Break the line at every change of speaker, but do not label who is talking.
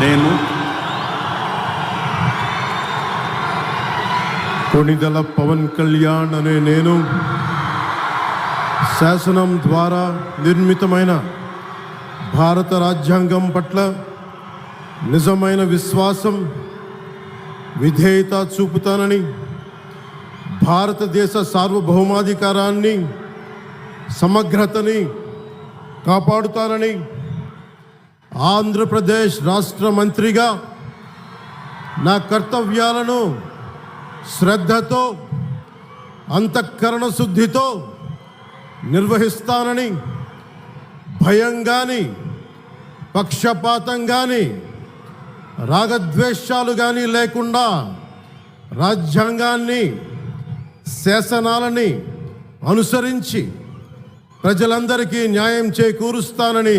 నేను
కొణిదెల పవన్ కళ్యాణ్ అనే నేను శాసనం ద్వారా నిర్మితమైన భారత రాజ్యాంగం పట్ల నిజమైన విశ్వాసం, విధేయత చూపుతానని, భారతదేశ సార్వభౌమాధికారాన్ని, సమగ్రతని కాపాడుతానని, ఆంధ్రప్రదేశ్ రాష్ట్ర మంత్రిగా నా కర్తవ్యాలను శ్రద్ధతో, అంతఃకరణ శుద్ధితో నిర్వహిస్తానని, భయం కానీ, పక్షపాతం కానీ, రాగద్వేషాలు కానీ లేకుండా రాజ్యాంగాన్ని, శాసనాలని అనుసరించి ప్రజలందరికీ న్యాయం చేకూరుస్తానని